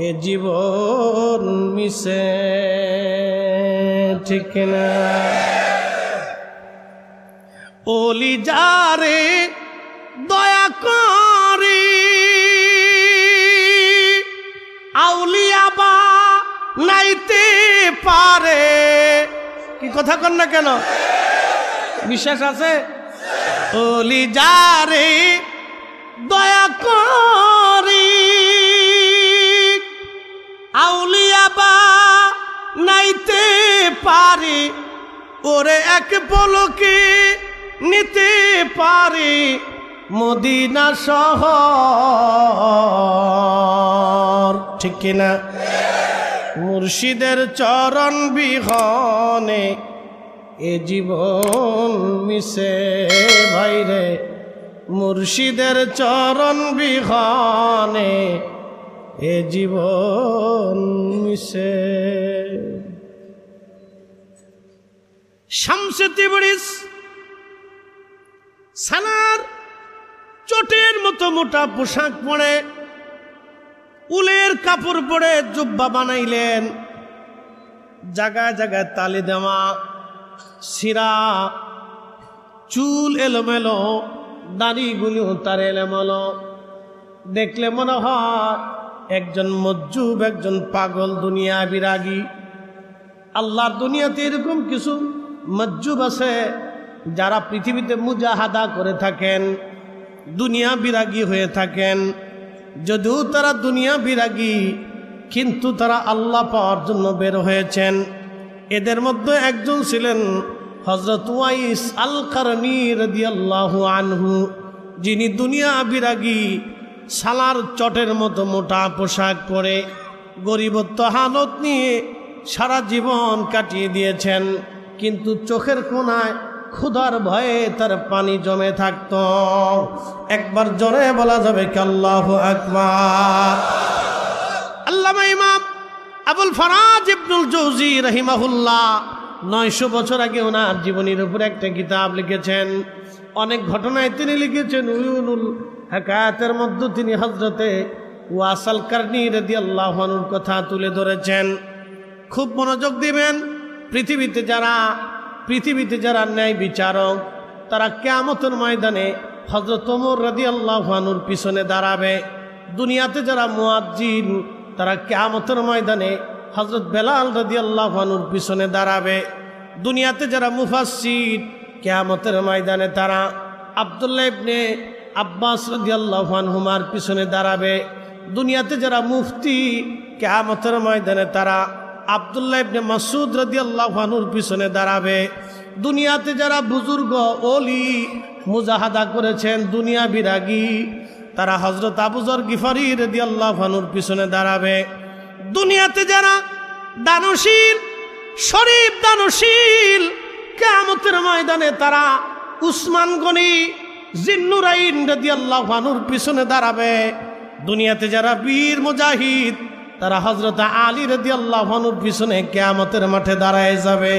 এ জীবন মিশে, ঠিক না? ওলি যারে দয়া করে আউলিয়া বা নাইতে পারে। কি কথা কন না কেন? বিশ্বাস আছে? ওলি যারে দয়া করে আউলিয়া বা নাইতে পারে, ওরে এক পলকে নিতে পারে মদিনা শহর, ঠিক কিনা? মুর্শিদের চরণ বিহনে এ জীবন মিশে, ভাইরে মুর্শিদের চরণ বিহনে এ জীবন মিশে। শামসে তিবরিজ সানার চটের মতো মোটা পোশাক পরে উলের কাপড় পরে জুব্বা বানাইলেন, জায়গায় জায়গায় তালি দেওয়া, সিরা, চুল এলোমেলো, দাড়িগুলিও তার এলোমেলো। দেখলে মনে হয় একজন মজ্জুব, একজন পাগল, দুনিয়া বিরাগী। আল্লাহর দুনিয়াতে এরকম কিছু মজ্জুব আছে যারা পৃথিবীতে মুজাহাদা করে থাকেন, দুনিয়া বিরাগী হয়ে থাকেন। যদিও তারা দুনিয়া বিরাগী, কিন্তু তারা আল্লাহ পাওয়ার জন্য বের হয়েছেন। এদের মধ্যে একজন ছিলেন হযরত উওয়াইস আল কারনী রাদিয়াল্লাহু আনহু, যিনি দুনিয়া বিরাগী, সালার চটের মতো মোটা পোশাক পরে গরিবত্ব হালত নিয়ে সারা জীবন কাটিয়ে দিয়েছেন। কিন্তু চোখের কোণায় ক্ষুধার ভয়ে তার পানি জমে থাকত। একবার জোরে বলা যাবে কি আল্লাহু আকবার। আল্লামা ইমাম আবুল ফারাজ ইবনুল জৌজি রাহিমাহুল্লাহ 900 বছর আগে ওনার জীবনীর উপর একটা কিতাব লিখেছেন। অনেক ঘটনায় তিনি লিখেছেন। উয়ুনুল হাকায়াতের মধ্যে তিনি হযরতে ওয়াস আল কারনী রাদিয়াল্লাহু আনহুর কথা তুলে ধরেছেন। খুব মনোযোগ দিবেন। পৃথিবীতে যারা ন্যায় বিচারক, তারা কিয়ামতের ময়দানে হযরত ওমর রাদিয়াল্লাহু আনহুর পিছনে দাঁড়াবে। দুনিয়াতে যারা মুয়াজ্জিন, তারা কিয়ামতের ময়দানে হযরত বেলাল রাদিয়াল্লাহু আনহুর পিছনে দাঁড়াবে। দুনিয়াতে যারা মুফাসসির, কিয়ামতের ময়দানে তারা আব্দুল্লাহ ইবনে আব্বাস রাদিয়াল্লাহু আনহুমার পিছনে দাঁড়াবে। দুনিয়াতে যারা মুফতি, কিয়ামতের ময়দানে তারা আব্দুল্লাহ ইবনে মাসউদ রাদিয়াল্লাহু আনহুর পিছনে দাঁড়াবে। দুনিয়াতে যারা বুজুর্গ ওলি মুজাহাদা করেছেন, দুনিয়া বিরাগী, তারা হযরত আবু যর গিফারি রাদিয়াল্লাহু আনহুর পিছনে দাঁড়াবে। দুনিয়াতে যারা দানশীল, শরীফ দানশীল, কিয়ামতের ময়দানে তারা উসমান গনি জিন্নুরাইন রাদিয়াল্লাহু আনহুর পিছনে দাঁড়াবে। দুনিয়াতে যারা বীর মুজাহিদ, তারা হযরত আলী রাদিয়াল্লাহু আনহুর পিছনে কিয়ামতের মাঠে দাঁড়ায় যাবে।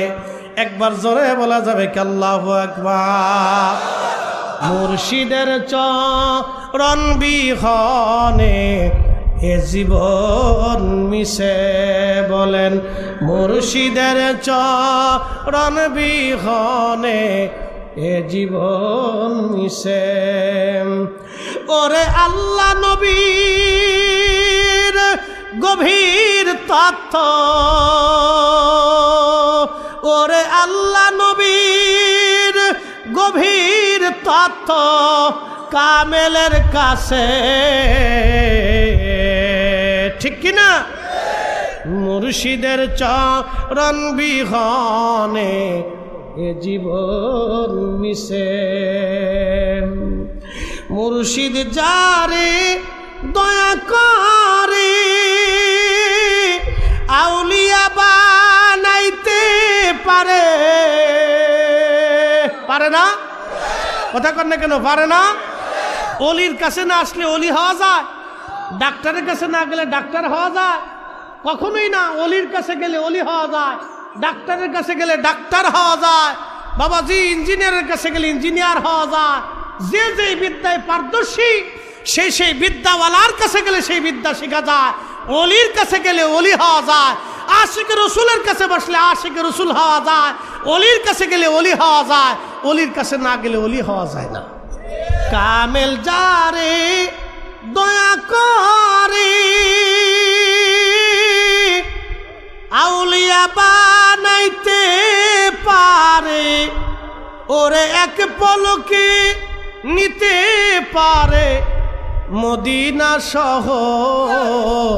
একবার জোরে বলা যাবে কি আল্লাহু আকবার। মুর্শিদের চরণ বিহনে এ জীবন মিশে, বলেন মুর্শিদের চরণ বিহনে এ জীবন মিশে। ওরে আল্লাহ নবীর গভীর তথ্য, ওরে আল্লাহ নবীর গভীর তথ্য কামেলের কাছে, ঠিক কিনা? মুর্শিদের চরণ বিহনে এ জীবন মিশে। মুর্শিদ যারে দয়া করে আউলিয়া বানাইতে পারে, পারে না? কথা কন না কেন? পারে না? অলির কাছে না আসলে অলি হওয়া যায়? ডাক্তারের কাছে না গেলে ডাক্তার হওয়া যায়? কখনোই না। অলির কাছে গেলে অলি হওয়া যায়, ডাক্তারের কাছে গেলে ডাক্তার হওয়া যায়, বাবাজি ইঞ্জিনিয়ারের কাছে গেলে ইঞ্জিনিয়ার হওয়া যায়। যে যে বিদ্যায় পারদর্শী, সেই বিদ্যাওয়ালার কাছে গেলে সেই বিদ্যা শেখা যায়। অলির কাছে গেলে অলি হওয়া যায়। আশিক রসুলের কাছে বসলে আশিক রসুল হওয়া যায়। অলির কাছে গেলে অলি হওয়া যায়, অলির কাছে না গেলে অলি হওয়া যায় না। কামেল যারে দয়া করে আউলিয়া বানাইতে পারে, ওরে এক পলকে নিতে পারে মদিনা শহর।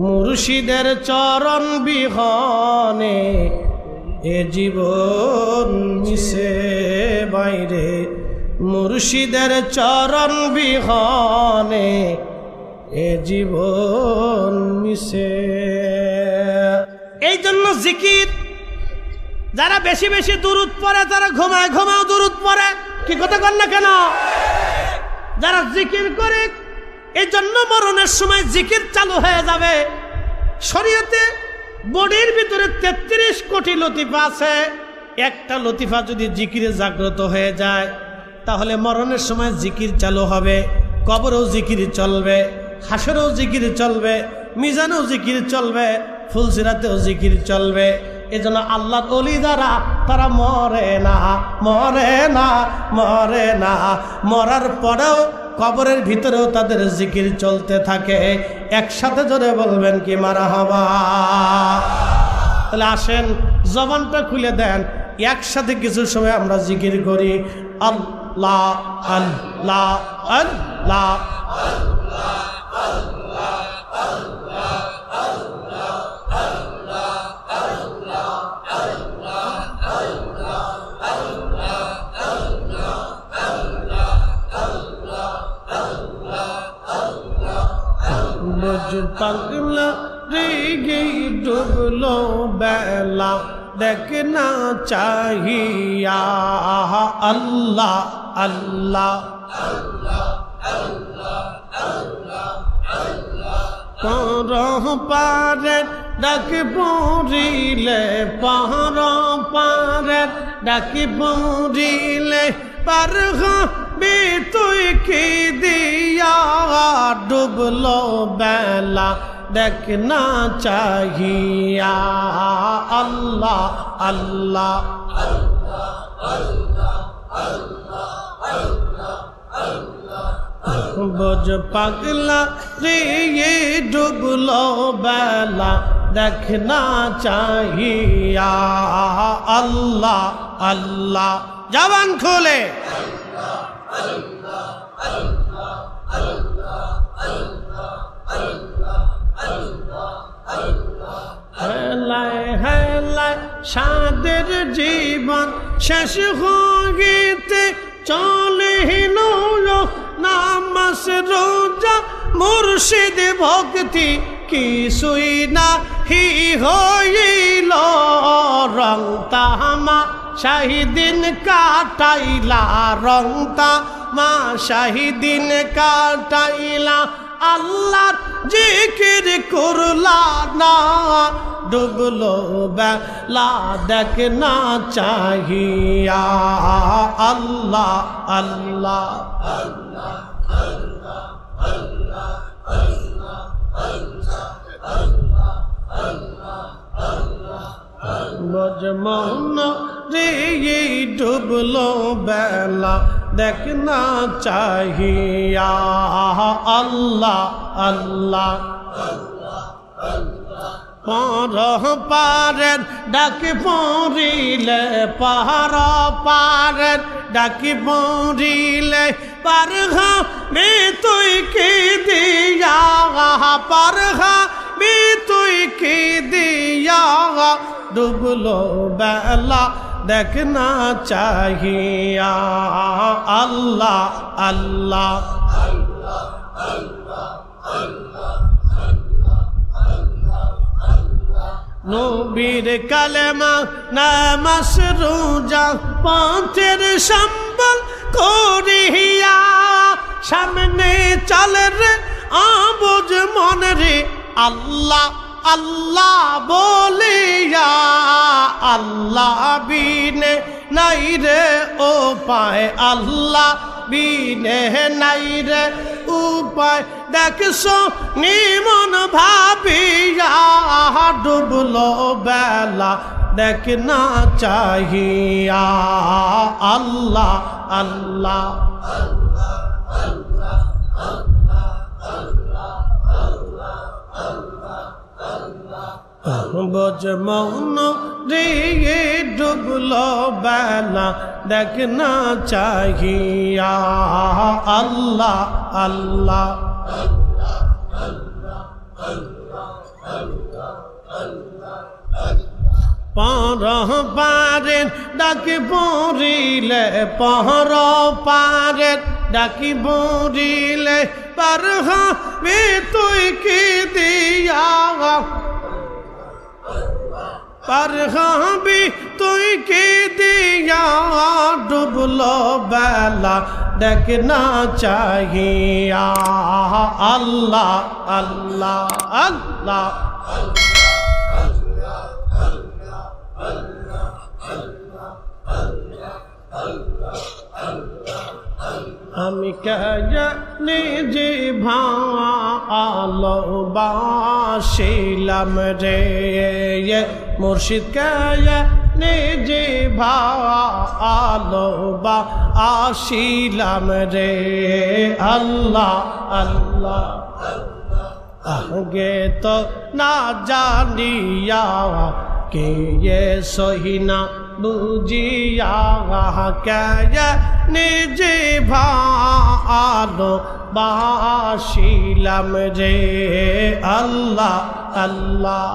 মুর্শিদের চরণ বিহনে এ জীবন মিশে বাইরে, মুর্শিদের চরণ বিহনে এ জীবন মিশে। এই জন্য জিকির যারা বেশি বেশি দুরূদ পড়ে, তারা ঘুমায় ঘুমাও দুরূদ পড়ে। কি কথা কন না কেন? যারা জিকির করে, এই জন্য মরণের সময় জিকির চালু হয়ে যাবে। শরীয়তে বডির ভিতরে 33 কোটি লতিফা আছে। একটা লতিফা যদি জিকিরে জাগ্রত হয়ে যায়, তাহলে মরণের সময় জিকির চালু হবে। কবরেও জিকির চলবে, হাসরেও জিকির চলবে, মিজানেও জিকির চলবে, ফুলসিরাতেও জিকির চলবে। এজন্য আল্লাহর ওলি যারা তারা মরে না, মরে না, মরে না। মরার পরেও কবরের ভিতরেও তাদের জিকির চলতে থাকে। একসাথে জোরে বলবেন কি মারহাবা। তাহলে আসেন জবানটা খুলে দেন, একসাথে কিছু সময় আমরা জিকির করি। আল্লাহ আল্লাহ আল্লাহ পাগলা রেগে ডুবলো বেলা দেখনা চাহিয়া। আল্লাহ আল্লাহ পর পারে ডাক পড়িলে, পর পারে ডাক পড়িলে পার হবে তুই কি দিয়া। ডুবলো বেলা দেখনা চাহিয়া। আল্লাহ আল্লাহ বোঝ পাগলা রে ডুবলো বেলা দেখনা চাহিয়া। আল্লাহ আল্লাহ জবান খোলে হেলায় হেলায় সাদের জীবন শেষ হইতে চলে নামাজ রোজা মুর্শিদ ভক্তি কিছুই না হি হইল। রং তামা শাহিদিন কাটাইলা, রং তামা শাহিদিন কাটাইলা। আল্লাহর জিকির করলা না, ডুবলো বেলা দেখনা চাহিয়া। আল্লাহ আল্লাহ বজমন রে ডুবলো বেলা দেখনা চাহিয়া। আল্লাহ আল্লাহ পর পারের ডাক পড়িলে, পার পারের ডাক পড়িলে পার হবে তুই কি দিয়া। পার হবে তুই কি দিয়া। ডুবলো বেলা দেখনা চাহিয়া। আল্লাহ আল্লাহ নবীর কালেমা নামাজ রোজা পথের সম্বল করিয়া। সামনে চলে রে আবুজ মন রে আল্লাহ আল্লাহ বলিয়া। আল্লাহ বিনে নাই রে উপায়, আল্লাহ বিনে নাই রে উপায়। দেখছো নিমন ভাবিয়া। ডুবলো বেলা দেখনা চাহিয়া। আল্লাহ আল্লাহ বোঝ মৌন রে ডুবলো বেলা দেখনা চাহিয়া। আল্লাহ আল্লাহ পর পারের ডাক পড়িলে, পর পারের ডাক পড়িলে পার হবে তুই কি দিয়া। পার হবি তুই কি দিয়া। ডুবলো বেলা দেখনা চাহিয়া। আল্লাহ আল্লাহ আল্লাহ আমি কেজনে যে ভালোবাসিলাম রে মুর্শিদ কেজনে যে ভালোবাসিলাম রে আল্লাহ আল্লাহ আগে তো না জানিয়া কে সহিনা বুঝিয়া কে নিজে ভালোবাসিলাম রে আল্লাহ আল্লাহ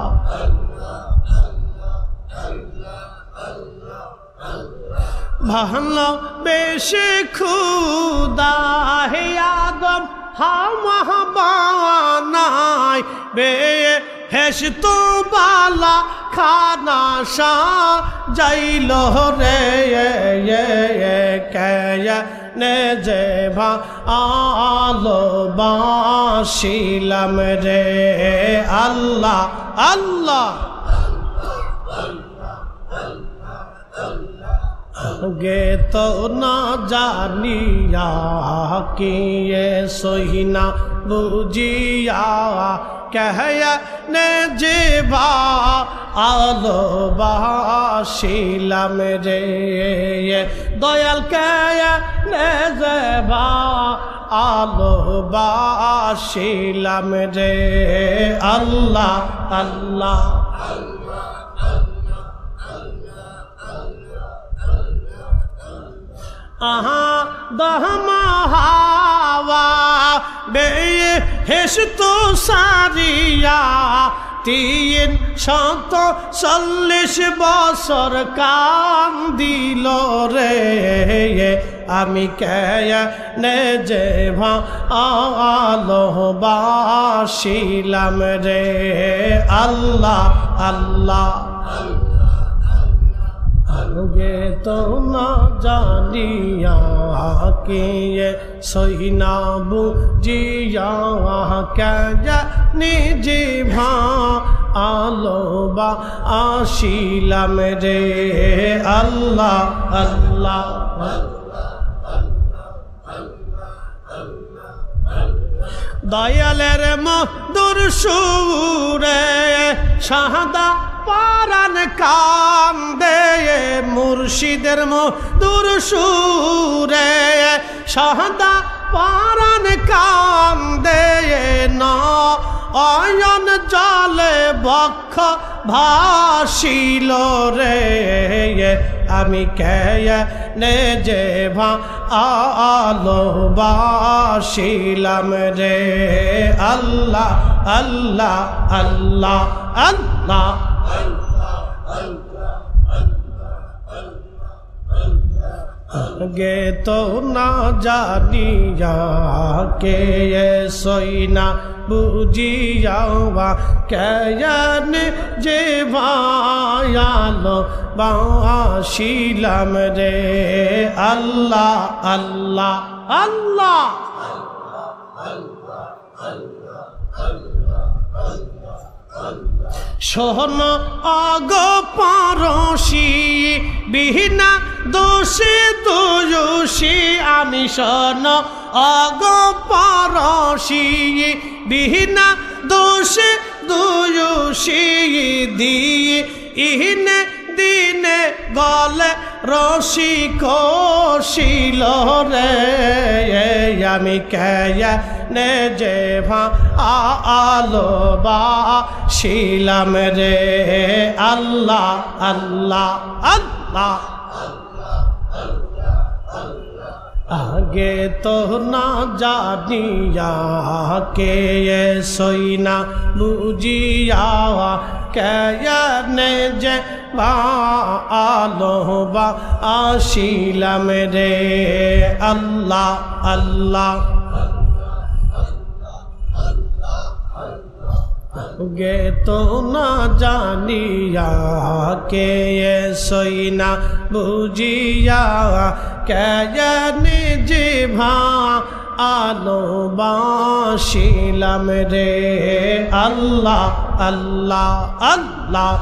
ভালো বেশি খুদা হে আদম হামাবানাই বে হেসত বালা খানা সা যাইল রে নে যে ভালোবাসিলাম রে আল্লাহ আল্লাহ গে তো না জানিয়া কে সহিনা বুঝিয়া কহয়া নে যে ভালোবাসিলাম রে দয়াল কয়া নে যে ভালোবাসিলাম রে আল্লাহ আল্লাহ আহা দহমা হাওয়া বে হেসত সারিয়া 340 বছর কান্দিল রে আমি কেনে যে ভালোবাসিলাম রে আল্লাহ আল্লাহ গে তো না জানিয়া কে সহিনা বুঝিয়া কে নিজে ভালোবাসিলাম রে আল্লাহ আল্লাহ দয়ালের মধুর সুরে শাহাদা পারান কান্দে মুর্শিদের মধুর সুরে শাহাদা পারান কান্দে নয়ন জলে বক্ষ ভাসিল রে আমি কেনে যে ভালোবাসিলাম রে আল্লাহ আল্লাহ আল্লাহ আল্লাহ গে তো না জানিয়া কে সইনা বুঝিয়া কেনে যে ভালোবাসিলাম রে আল্লাহ আল্লাহ আল্লাহ শোন অগ পরশি বিহীনা দোষে দোষী আমি শোন অগ পরশি বিহীনা দোষে দোষী দিয়ে ইহনে দিনে গলে রশি কষিল রে আমি কেনে যে ভালোবাসিলাম রে আল্লাহ আল্লাহ আল্লাহ আগে তো না জানিয়া কে সইনা বুঝিয়া কেনে যে ভালোবাসিলাম রে আল্লাহ আল্লাহ গে তো না জানিয়া কে সইনা বুঝিয়া কেনে যে ভালোবাসিলাম রে আল্লাহ আল্লাহ আল্লাহ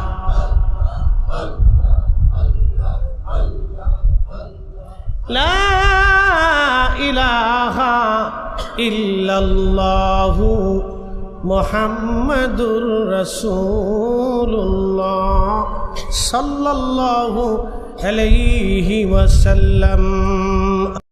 লা ইলাহা ইল্লাল্লাহু মুহাম্মাদুর রাসূলুল্লাহ সাল্লাল্লাহু আলাইহি ওয়াসাল্লাম।